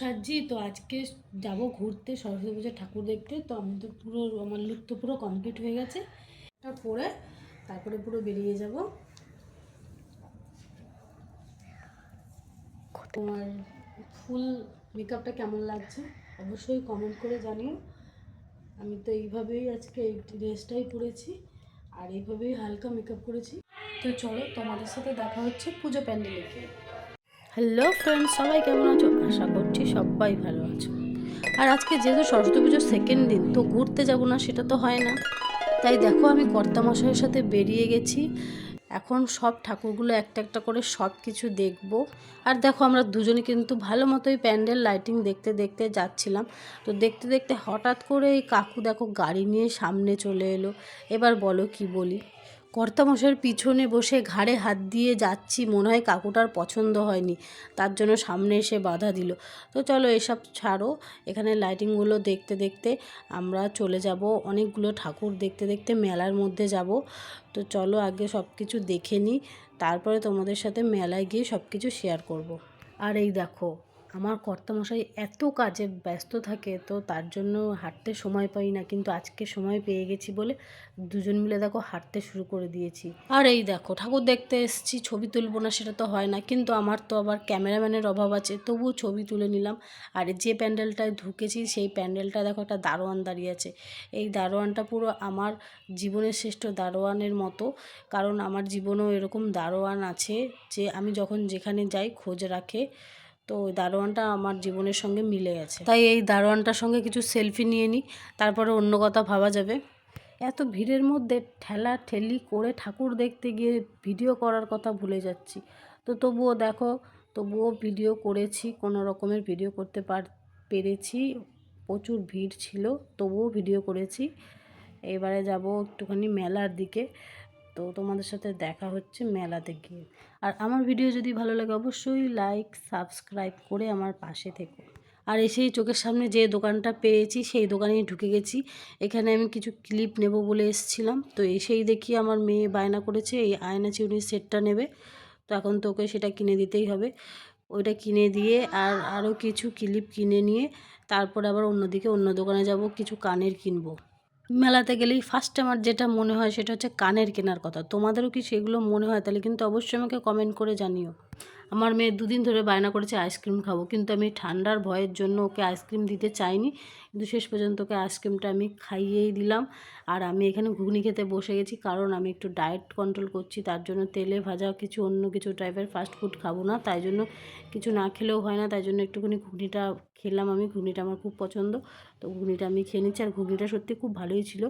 সাজছি। তো আজকে যাব ঘুরতে সরস্বতী পূজার ঠাকুর দেখতে। তো আমি তো পুরো আমার লুক তো পুরো কমপ্লিট হয়ে গেছে। এটা পরে তারপরে পুরো বেরিয়ে যাব। তোমার ফুল মেকআপটা কেমন লাগছে অবশ্যই কমেন্ট করে জানিও। আমি তো এইভাবেই আজকে এই ড্রেসটাই পরেছি আর এইভাবেই হালকা মেকআপ করেছি। তো চলো তোমাদের সাথে দেখা হচ্ছে পুজো প্যান্ডেলে গিয়ে। হ্যালো ফ্রেন্ডস, সবাই কেমন আছো? আশা করছি সবাই ভালো আছো। আর আজকে যেহেতু সরস্বতী পুজোর সেকেন্ড দিন, তো ঘুরতে যাব না সেটা তো হয় না। তাই দেখো আমি কর্তামশাইয়ের সাথে বেরিয়ে গেছি। এখন সব ঠাকুরগুলো একটা একটা করে সব কিছু দেখব। আর দেখো আমরা দুজনে কিন্তু ভালো মতোই প্যান্ডেল লাইটিং দেখতে দেখতে যাচ্ছিলাম। তো দেখতে দেখতে হঠাৎ করে এই কাকু দেখো গাড়ি নিয়ে সামনে চলে এলো। এবার বলো কি বলি। কর্তামশাইয়ের পিছনে বসে ঘাড়ে হাত দিয়ে যাচ্ছি, মনে হয় কাকুটার পছন্দ হয়নি, তার জন্য সামনে এসে বাধা দিল। তো চলো এসব ছাড়ো, এখানে লাইটিংগুলো দেখতে দেখতে আমরা চলে যাব অনেকগুলো ঠাকুর দেখতে দেখতে মেলার মধ্যে যাব। তো চলো আগে সব কিছু দেখে নিই, তারপরে তোমাদের সাথে মেলায় গিয়ে সব কিছু শেয়ার করব। আর এই দেখো আমার কর্তামশাই এত কাজে ব্যস্ত থাকে, তো তার জন্য হাঁটতে সময় পাই না, কিন্তু আজকে সময় পেয়ে গেছি বলে দুজন মিলে দেখো হাঁটতে শুরু করে দিয়েছি। আর এই দেখো ঠাকুর দেখতে এসেছি, ছবি তুলবো না সেটা তো হয় না, কিন্তু আমার তো আবার ক্যামেরাম্যানের অভাব আছে, তবুও ছবি তুলে নিলাম। আর যে প্যান্ডেলটায় ঢুকেছি সেই প্যান্ডেলটা দেখো একটা দারোয়ান দাঁড়িয়ে আছে। এই দারোয়ানটা পুরো আমার জীবনের শ্রেষ্ঠ দারোয়ানের মতো, কারণ আমার জীবনেও এরকম দারোয়ান আছে যে আমি যখন যেখানে যাই খোঁজ রাখে। তো ওই দারোয়ানটা আমার জীবনের সঙ্গে মিলে গেছে, তাই এই দারোয়ানটার সঙ্গে কিছু সেলফি নিয়ে নিই, তারপরে অন্য কথা ভাবা যাবে। এত ভিড়ের মধ্যে ঠেলা ঠেলি করে ঠাকুর দেখতে গিয়ে ভিডিও করার কথা ভুলে যাচ্ছি। তো তবুও ভিডিও করেছি, কোনো রকমের ভিডিও করতে পেরেছি। প্রচুর ভিড় ছিল, তবুও ভিডিও করেছি। এবারে যাব একটুখানি মেলার দিকে। তো তোমাদের সাথে দেখা হচ্ছে মেলাতে গিয়ে। আর আমার ভিডিও যদি ভালো লাগে অবশ্যই লাইক সাবস্ক্রাইব করে আমার পাশে থেকো। আর এসেই চোখের সামনে যে দোকানটা পেয়েছি সেই দোকানেই ঢুকে গেছি। এখানে আমি কিছু ক্লিপ নেব বলে এসেছিলাম, তো এসেই দেখি আমার মেয়ে বায়না করেছে এই আয়না চিরুনির সেটটা নেবে। তো এখন তো ওকে সেটা কিনে দিতেই হবে। ওইটা কিনে দিয়ে আর আরও কিছু ক্লিপ কিনে নিয়ে তারপর আবার অন্যদিকে অন্য দোকানে যাব, কিছু কানের কিনবো। মেলাতে গেলেই ফার্স্ট আমার যেটা মনে হয় সেটা হচ্ছে কানের কেনার কথা। তোমাদেরও কি সেগুলো মনে হয়? তাহলে কিন্তু অবশ্যই আমাকে কমেন্ট করে জানিও। আমার মেয়ে দুদিন ধরে বায়না করেছে আইসক্রিম খাবো, কিন্তু আমি ঠান্ডার ভয়ের জন্য ওকে আইসক্রিম দিতে চাইনি, কিন্তু শেষ পর্যন্ত ওকে আইসক্রিমটা আমি খাইয়েই দিলাম। আর আমি এখানে ঘুগনি খেতে বসে গেছি, কারণ আমি একটু ডায়েট কন্ট্রোল করছি, তার জন্য তেলে ভাজা কিছু অন্য কিছু টাইপের ফাস্ট ফুড খাবো না, তাই জন্য কিছু না খেলেও হয় না, তাই জন্য একটুখানি ঘুগনিটা খেলাম। আমি ঘুগনিটা আমার খুব পছন্দ, তো ঘুগনিটা আমি খেয়ে নিচ্ছি। আর ঘুগনিটা সত্যি খুব ভালোই ছিল।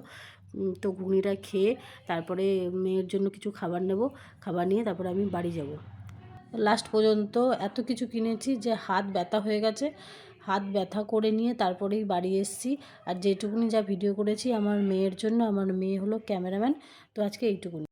তো ঘুগনিটা খেয়ে তারপরে মেয়ের জন্য কিছু খাবার নেব, খাবার নিয়ে তারপরে আমি বাড়ি যাব। লাস্ট পর্যন্ত এত কিছু কিনেছি যে হাত ব্যথা হয়ে গেছে, হাত ব্যথা করে নিয়ে তারপরেই বাড়ি এসেছি। আর যেটুকুনি যা ভিডিও করেছি আমার মেয়ের জন্য, আমার মেয়ে হলো ক্যামেরাম্যান। তো আজকে এইটুকুনি।